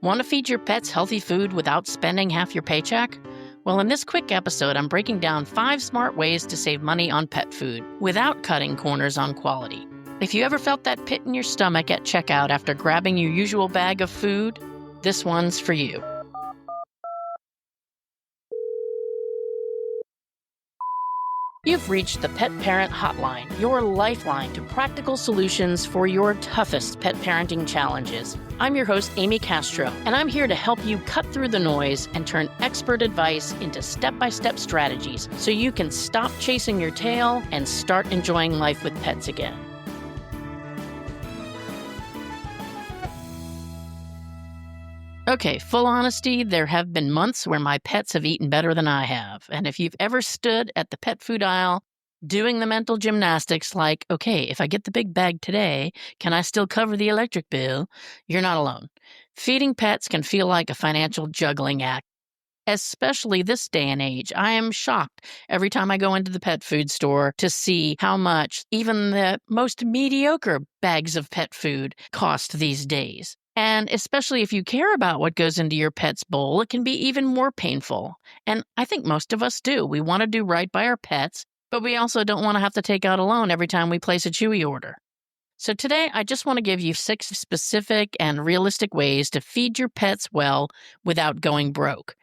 Want to feed your pets healthy food without spending half your paycheck? Well, in this quick episode, I'm breaking down 5 smart ways to save money on pet food without cutting corners on quality. If you ever felt that pit in your stomach at checkout after grabbing your usual bag of food, this one's for you. You've reached the Pet Parent Hotline, your lifeline to practical solutions for your toughest pet parenting challenges. I'm your host, Amy Castro, and I'm here to help you cut through the noise and turn expert advice into step-by-step strategies so you can stop chasing your tail and start enjoying life with pets again. Okay, full honesty, there have been months where my pets have eaten better than I have. And if you've ever stood at the pet food aisle doing the mental gymnastics like, okay, if I get the big bag today, can I still cover the electric bill? You're not alone. Feeding pets can feel like a financial juggling act, especially this day and age. I am shocked every time I go into the pet food store to see how much even the most mediocre bags of pet food cost these days. And especially if you care about what goes into your pet's bowl, it can be even more painful. And I think most of us do. We want to do right by our pets, but we also don't want to have to take out a loan every time we place a Chewy order. So today, I just want to give you 6 specific and realistic ways to feed your pets well without going broke.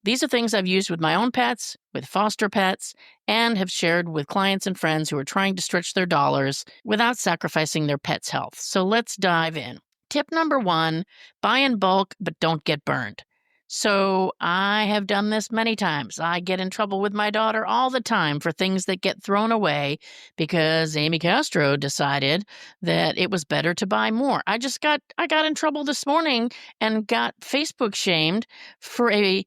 These are things I've used with my own pets, with foster pets, and have shared with clients and friends who are trying to stretch their dollars without sacrificing their pet's health. So let's dive in. Tip number 1, buy in bulk, but don't get burned. So I have done this many times. I get in trouble with my daughter all the time for things that get thrown away because Amy Castro decided that it was better to buy more. I got in trouble this morning and got Facebook shamed for a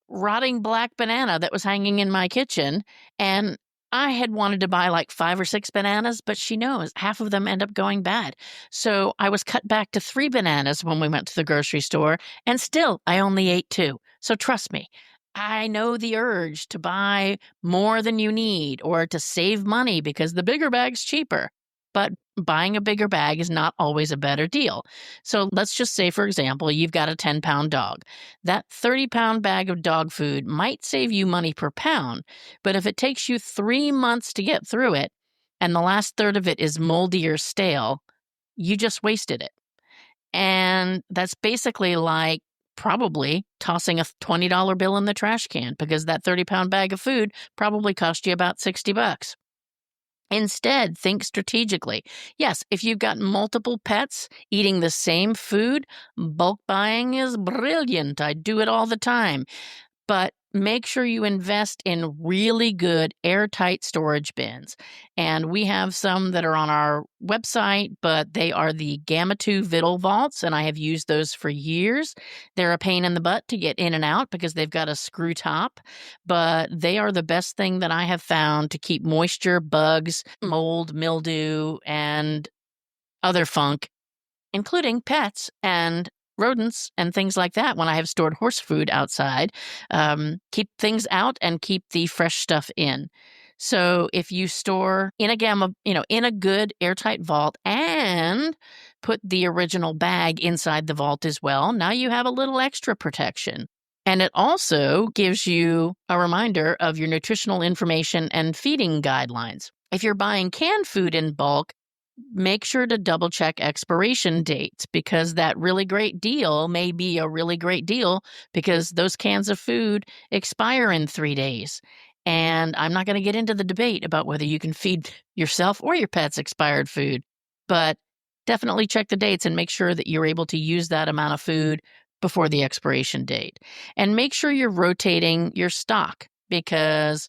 rotting black banana that was hanging in my kitchen, and I had wanted to buy like 5 or 6 bananas, but she knows half of them end up going bad. So I was cut back to 3 bananas when we went to the grocery store, and still I only ate 2. So trust me, I know the urge to buy more than you need or to save money because the bigger bag's cheaper. But buying a bigger bag is not always a better deal. So let's just say, for example, you've got a 10-pound dog. That 30-pound bag of dog food might save you money per pound, but if it takes you 3 months to get through it and the last third of it is moldy or stale, you just wasted it. And that's basically like probably tossing a $20 bill in the trash can because that 30-pound bag of food probably cost you about $60. Instead, think strategically. Yes, if you've got multiple pets eating the same food, bulk buying is brilliant. I do it all the time. But make sure you invest in really good airtight storage bins. And we have some that are on our website, but they are the Gamma 2 Vittle vaults, and I have used those for years. They're a pain in the butt to get in and out because they've got a screw top, but they are the best thing that I have found to keep moisture, bugs, mold, mildew, and other funk, including pets and rodents and things like that when I have stored horse food outside. Keep things out and keep the fresh stuff in. So if you store in a good airtight vault and put the original bag inside the vault as well, now you have a little extra protection. And it also gives you a reminder of your nutritional information and feeding guidelines. If you're buying canned food in bulk, make sure to double check expiration dates because that really great deal may be a really great deal because those cans of food expire in 3 days. And I'm not going to get into the debate about whether you can feed yourself or your pets expired food, but definitely check the dates and make sure that you're able to use that amount of food before the expiration date. And make sure you're rotating your stock because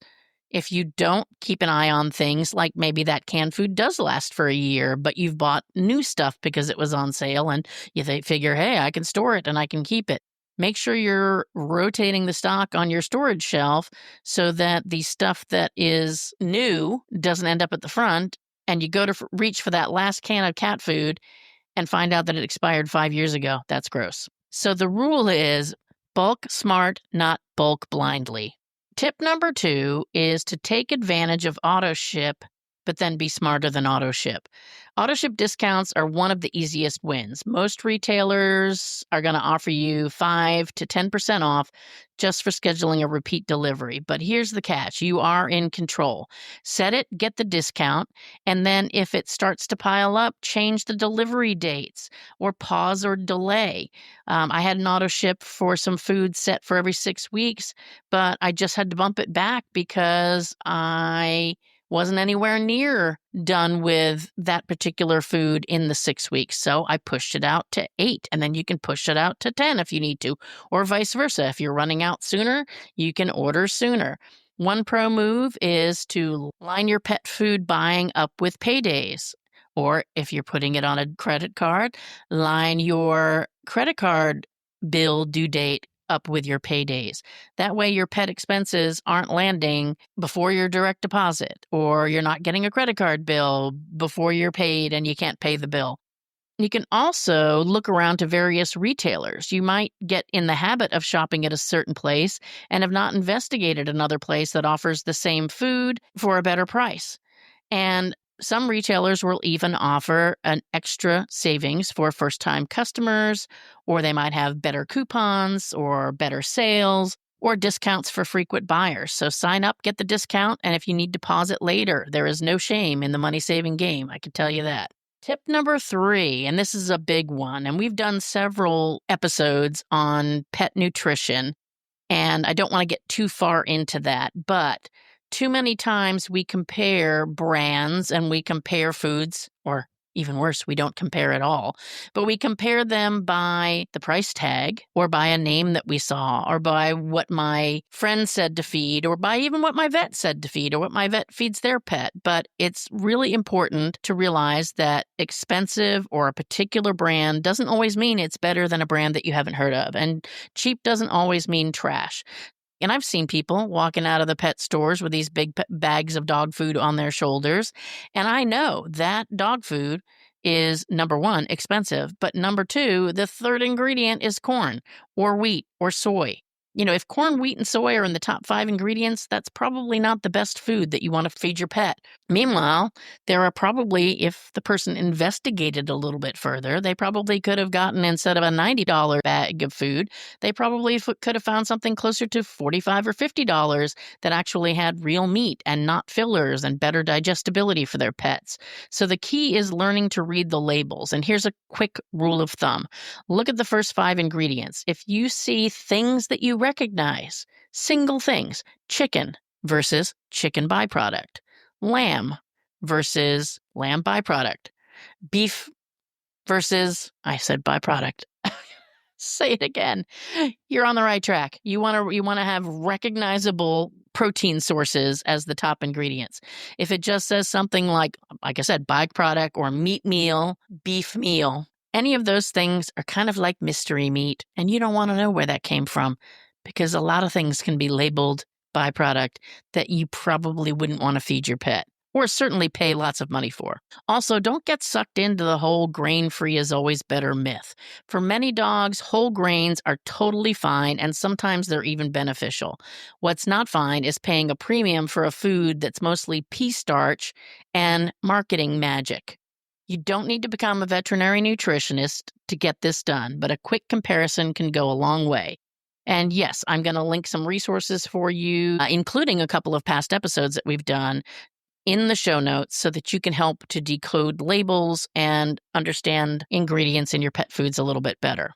if you don't keep an eye on things like maybe that canned food does last for a year, but you've bought new stuff because it was on sale and you figure, hey, I can store it and I can keep it. Make sure you're rotating the stock on your storage shelf so that the stuff that is new doesn't end up at the front and you go to reach for that last can of cat food and find out that it expired 5 years ago. That's gross. So the rule is bulk smart, not bulk blindly. Tip number 2 is to take advantage of auto ship but then be smarter than auto ship. Auto ship discounts are one of the easiest wins. Most retailers are going to offer you 5 to 10% off just for scheduling a repeat delivery. But here's the catch. You are in control. Set it, get the discount, and then if it starts to pile up, change the delivery dates or pause or delay. I had an auto ship for some food set for every 6 weeks, but I just had to bump it back because I wasn't anywhere near done with that particular food in the 6 weeks. So I pushed it out to 8, and then you can push it out to 10 if you need to, or vice versa. If you're running out sooner, you can order sooner. One pro move is to line your pet food buying up with paydays. Or if you're putting it on a credit card, line your credit card bill due date up with your paydays. That way your pet expenses aren't landing before your direct deposit, or you're not getting a credit card bill before you're paid and you can't pay the bill. You can also look around to various retailers. You might get in the habit of shopping at a certain place and have not investigated another place that offers the same food for a better price. And some retailers will even offer an extra savings for first-time customers, or they might have better coupons or better sales or discounts for frequent buyers. So sign up, get the discount, and if you need to pause it later, there is no shame in the money-saving game, I can tell you that. Tip number 3, and this is a big one, and we've done several episodes on pet nutrition, and I don't want to get too far into that, but too many times we compare brands and we compare foods, or even worse, we don't compare at all, but we compare them by the price tag or by a name that we saw or by what my friend said to feed or by even what my vet said to feed or what my vet feeds their pet. But it's really important to realize that expensive or a particular brand doesn't always mean it's better than a brand that you haven't heard of. And cheap doesn't always mean trash. And I've seen people walking out of the pet stores with these big bags of dog food on their shoulders. And I know that dog food is, number one, expensive. But number two, the third ingredient is corn or wheat or soy. You know, if corn, wheat, and soy are in the top 5 ingredients, that's probably not the best food that you want to feed your pet. Meanwhile, there are probably, if the person investigated a little bit further, they probably could have gotten, instead of a $90 bag of food, they probably could have found something closer to $45 or $50 that actually had real meat and not fillers and better digestibility for their pets. So the key is learning to read the labels. And here's a quick rule of thumb. Look at the first 5 ingredients. If you see things that you recognize, single things, chicken versus chicken byproduct, lamb versus lamb byproduct, beef versus, I said byproduct. Say it again. You're on the right track. You want to have recognizable protein sources as the top ingredients. If it just says something like I said, byproduct or meat meal, beef meal, any of those things are kind of like mystery meat, and you don't want to know where that came from because a lot of things can be labeled byproduct that you probably wouldn't want to feed your pet or certainly pay lots of money for. Also, don't get sucked into the whole grain-free is always better myth. For many dogs, whole grains are totally fine, and sometimes they're even beneficial. What's not fine is paying a premium for a food that's mostly pea starch and marketing magic. You don't need to become a veterinary nutritionist to get this done, but a quick comparison can go a long way. And yes, I'm going to link some resources for you, including a couple of past episodes that we've done in the show notes so that you can help to decode labels and understand ingredients in your pet foods a little bit better.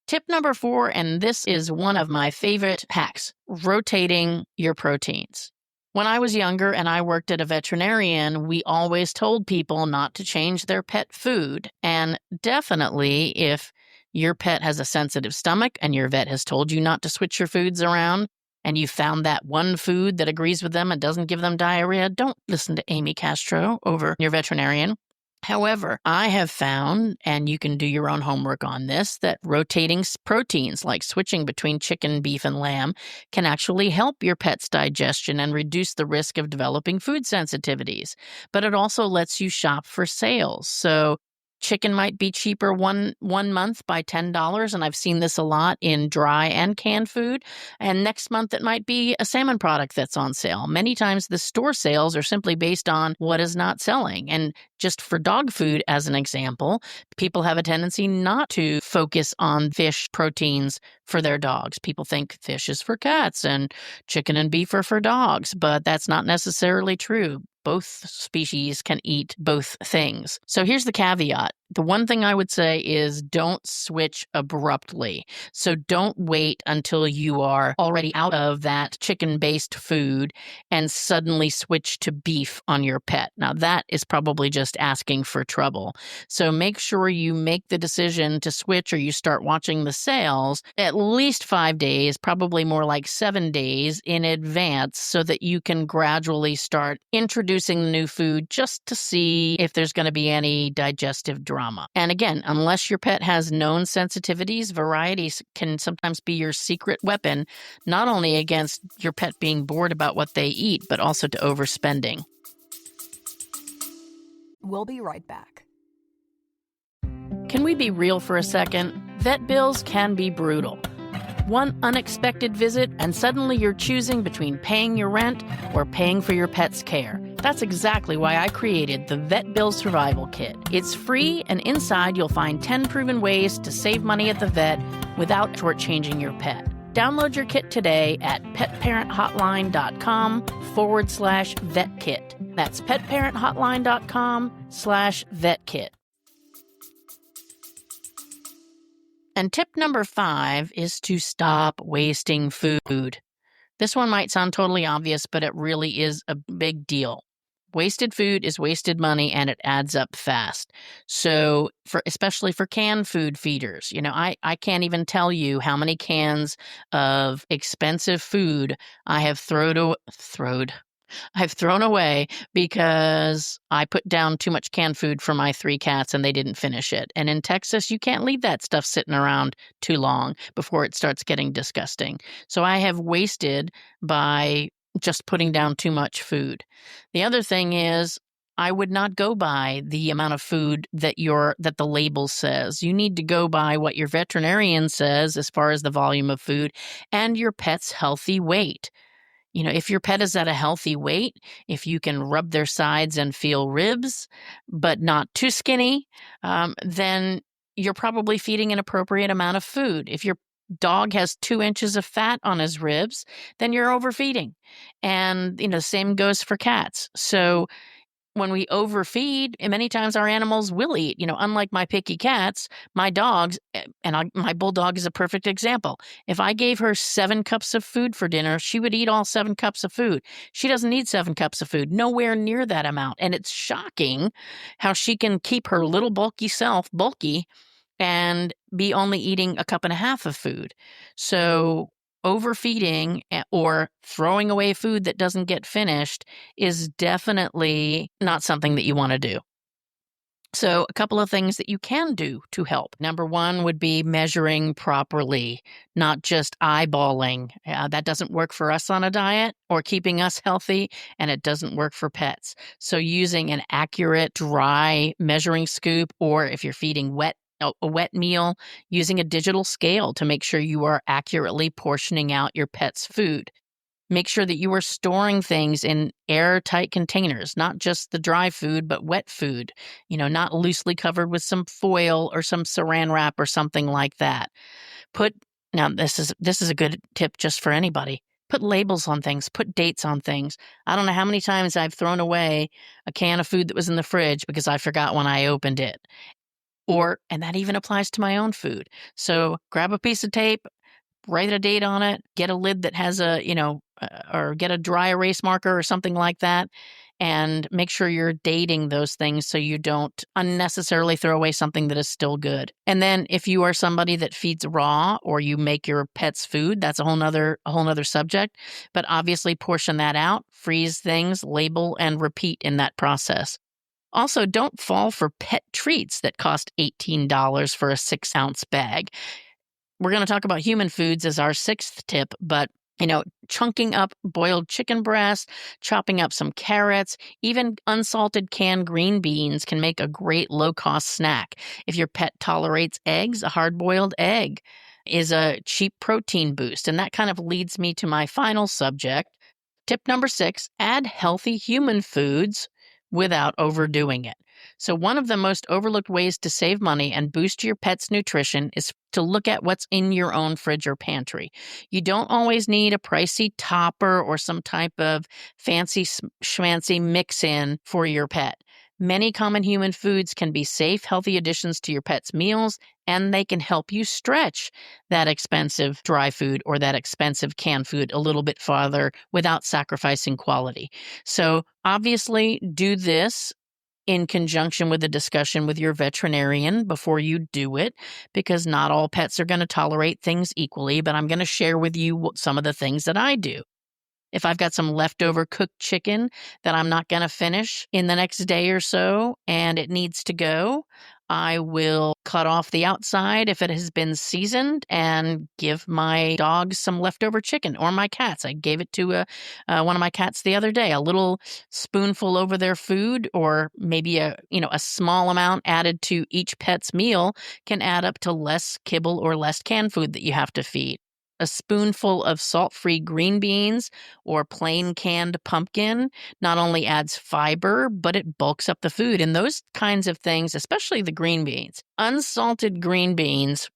Tip number 4, and this is one of my favorite hacks, rotating your proteins. When I was younger and I worked at a veterinarian, we always told people not to change their pet food. And definitely if your pet has a sensitive stomach and your vet has told you not to switch your foods around, and you found that one food that agrees with them and doesn't give them diarrhea, don't listen to Amy Castro over your veterinarian. However, I have found, and you can do your own homework on this, that rotating proteins, like switching between chicken, beef, and lamb, can actually help your pet's digestion and reduce the risk of developing food sensitivities. But it also lets you shop for sales. So chicken might be cheaper one month by $10, and I've seen this a lot in dry and canned food. And next month it might be a salmon product that's on sale. Many times the store sales are simply based on what is not selling. And just for dog food, as an example, people have a tendency not to focus on fish proteins for their dogs. People think fish is for cats and chicken and beef are for dogs, but that's not necessarily true. Both species can eat both things. So here's the caveat. The one thing I would say is don't switch abruptly. So don't wait until you are already out of that chicken-based food and suddenly switch to beef on your pet. Now, that is probably just asking for trouble. So make sure you make the decision to switch, or you start watching the sales at least 5 days, probably more like 7 days in advance, so that you can gradually start introducing the new food just to see if there's going to be any digestive drama. And again, unless your pet has known sensitivities, varieties can sometimes be your secret weapon, not only against your pet being bored about what they eat, but also to overspending. We'll be right back. Can we be real for a second? Vet bills can be brutal. One unexpected visit, and suddenly you're choosing between paying your rent or paying for your pet's care. That's exactly why I created the Vet Bill Survival Kit. It's free, and inside you'll find 10 proven ways to save money at the vet without shortchanging your pet. Download your kit today at petparenthotline.com/vetkit. That's petparenthotline.com/vetkit. And tip number 5 is to stop wasting food. This one might sound totally obvious, but it really is a big deal. Wasted food is wasted money, and it adds up fast. So, especially for canned food feeders, I can't even tell you how many cans of expensive food I have I've thrown away because I put down too much canned food for my 3 cats and they didn't finish it. And in Texas, you can't leave that stuff sitting around too long before it starts getting disgusting. So I have wasted by just putting down too much food. The other thing is, I would not go by the amount of food that the label says. You need to go by what your veterinarian says as far as the volume of food and your pet's healthy weight. If your pet is at a healthy weight, if you can rub their sides and feel ribs, but not too skinny, then you're probably feeding an appropriate amount of food. If your dog has 2 inches of fat on his ribs, then you're overfeeding. And, same goes for cats. So when we overfeed, and many times our animals will eat. Unlike my picky cats, my dogs, and my bulldog is a perfect example. If I gave her 7 cups of food for dinner, she would eat all 7 cups of food. She doesn't need 7 cups of food, nowhere near that amount. And it's shocking how she can keep her little bulky self bulky and be only eating 1.5 cups of food. So overfeeding or throwing away food that doesn't get finished is definitely not something that you want to do. So a couple of things that you can do to help. Number 1 would be measuring properly, not just eyeballing. That doesn't work for us on a diet or keeping us healthy, and it doesn't work for pets. So using an accurate dry measuring scoop, or if you're feeding a wet meal, using a digital scale to make sure you are accurately portioning out your pet's food. Make sure that you are storing things in airtight containers, not just the dry food, but wet food, not loosely covered with some foil or some saran wrap or something like that. Now this is a good tip just for anybody. Put labels on things, put dates on things. I don't know how many times I've thrown away a can of food that was in the fridge because I forgot when I opened it. And that even applies to my own food. So grab a piece of tape, write a date on it, get a lid that has or get a dry erase marker or something like that, and make sure you're dating those things so you don't unnecessarily throw away something that is still good. And then if you are somebody that feeds raw or you make your pet's food, that's a whole nother subject. But obviously portion that out, freeze things, label, and repeat in that process. Also, don't fall for pet treats that cost $18 for a 6-ounce bag. We're going to talk about human foods as our 6th tip, but Chunking up boiled chicken breast, chopping up some carrots, even unsalted canned green beans can make a great low-cost snack. If your pet tolerates eggs, a hard-boiled egg is a cheap protein boost. And that kind of leads me to my final subject. Tip number 6, add healthy human foods without overdoing it. So, one of the most overlooked ways to save money and boost your pet's nutrition is to look at what's in your own fridge or pantry. You don't always need a pricey topper or some type of fancy schmancy mix in for your pet. Many common human foods can be safe, healthy additions to your pet's meals, and they can help you stretch that expensive dry food or that expensive canned food a little bit farther without sacrificing quality. So, obviously, do this in conjunction with a discussion with your veterinarian before you do it, because not all pets are going to tolerate things equally. But I'm going to share with you some of the things that I do. If I've got some leftover cooked chicken that I'm not going to finish in the next day or so and it needs to go, I will cut off the outside if it has been seasoned and give my dogs some leftover chicken, or my cats. I gave it to one of my cats the other day, a little spoonful over their food, or maybe a small amount added to each pet's meal can add up to less kibble or less canned food that you have to feed. A spoonful of salt-free green beans or plain canned pumpkin not only adds fiber, but it bulks up the food. And those kinds of things, especially the green beans, unsalted green beans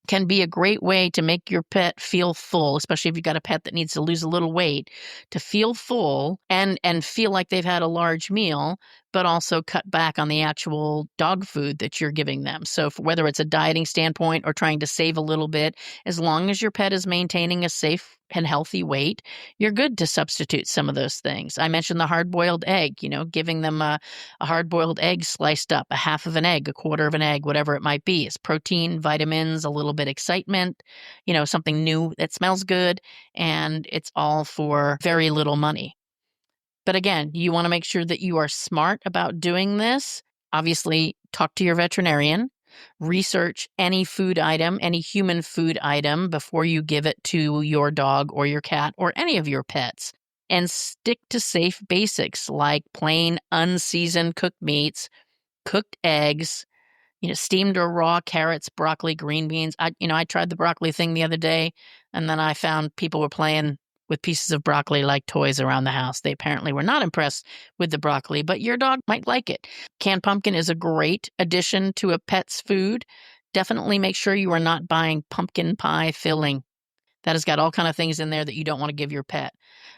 can be a great way to make your pet feel full, especially if you've got a pet that needs to lose a little weight, to feel full and feel like they've had a large meal, but also cut back on the actual dog food that you're giving them. So whether it's a dieting standpoint or trying to save a little bit, as long as your pet is maintaining a safe and healthy weight, you're good to substitute some of those things. I mentioned the hard-boiled egg, giving them a hard-boiled egg sliced up, a half of an egg, a quarter of an egg, whatever it might be. It's protein, vitamins, a little bit excitement, something new that smells good, and it's all for very little money. But again, you want to make sure that you are smart about doing this. Obviously, talk to your veterinarian. Research any food item, any human food item before you give it to your dog or your cat or any of your pets. And stick to safe basics like plain, unseasoned cooked meats, cooked eggs, steamed or raw carrots, broccoli, green beans. I tried the broccoli thing the other day, and then I found people were playing with pieces of broccoli like toys around the house. They apparently were not impressed with the broccoli, but your dog might like it. Canned pumpkin is a great addition to a pet's food. Definitely make sure you are not buying pumpkin pie filling. That has got all kind of things in there that you don't want to give your pet.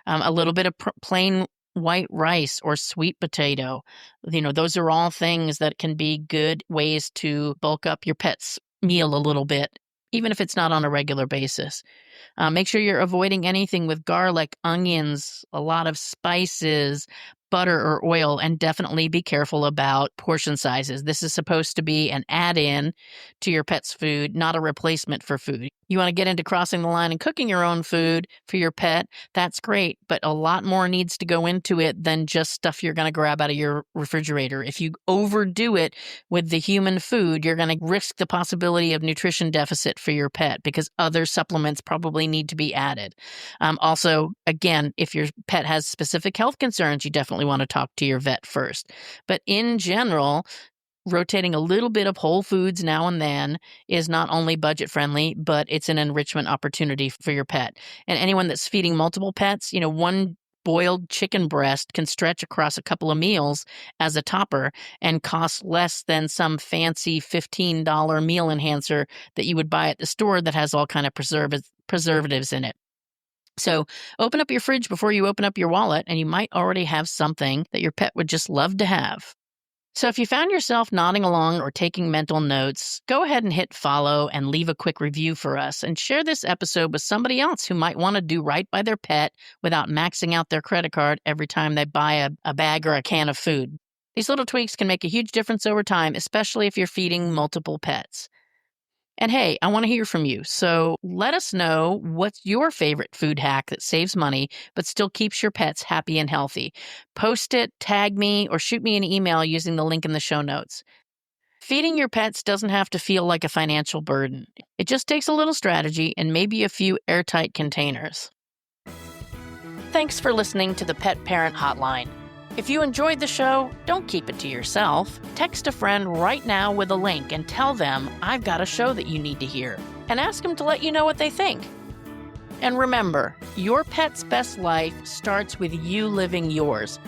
A little bit of plain white rice or sweet potato. Those are all things that can be good ways to bulk up your pet's meal a little bit, even if it's not on a regular basis. Make sure you're avoiding anything with garlic, onions, a lot of spices, butter or oil, and definitely be careful about portion sizes. This is supposed to be an add-in to your pet's food, not a replacement for food. You want to get into crossing the line and cooking your own food for your pet, that's great, but a lot more needs to go into it than just stuff you're going to grab out of your refrigerator. If you overdo it with the human food, you're going to risk the possibility of nutrition deficit for your pet because other supplements probably need to be added. Also, again, if your pet has specific health concerns, you definitely want to talk to your vet first. But in general, rotating a little bit of whole foods now and then is not only budget friendly, but it's an enrichment opportunity for your pet. And anyone that's feeding multiple pets, one boiled chicken breast can stretch across a couple of meals as a topper and cost less than some fancy $15 meal enhancer that you would buy at the store that has all kind of preservatives in it. So open up your fridge before you open up your wallet, and you might already have something that your pet would just love to have. So if you found yourself nodding along or taking mental notes, go ahead and hit follow and leave a quick review for us, and share this episode with somebody else who might want to do right by their pet without maxing out their credit card every time they buy a bag or a can of food. These little tweaks can make a huge difference over time, especially if you're feeding multiple pets. And hey, I want to hear from you. So let us know what's your favorite food hack that saves money but still keeps your pets happy and healthy. Post it, tag me, or shoot me an email using the link in the show notes. Feeding your pets doesn't have to feel like a financial burden. It just takes a little strategy and maybe a few airtight containers. Thanks for listening to the Pet Parent Hotline. If you enjoyed the show, don't keep it to yourself. Text a friend right now with a link and tell them I've got a show that you need to hear, and ask them to let you know what they think. And remember, your pet's best life starts with you living yours.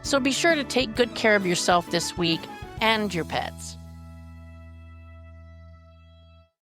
So be sure to take good care of yourself this week and your pets.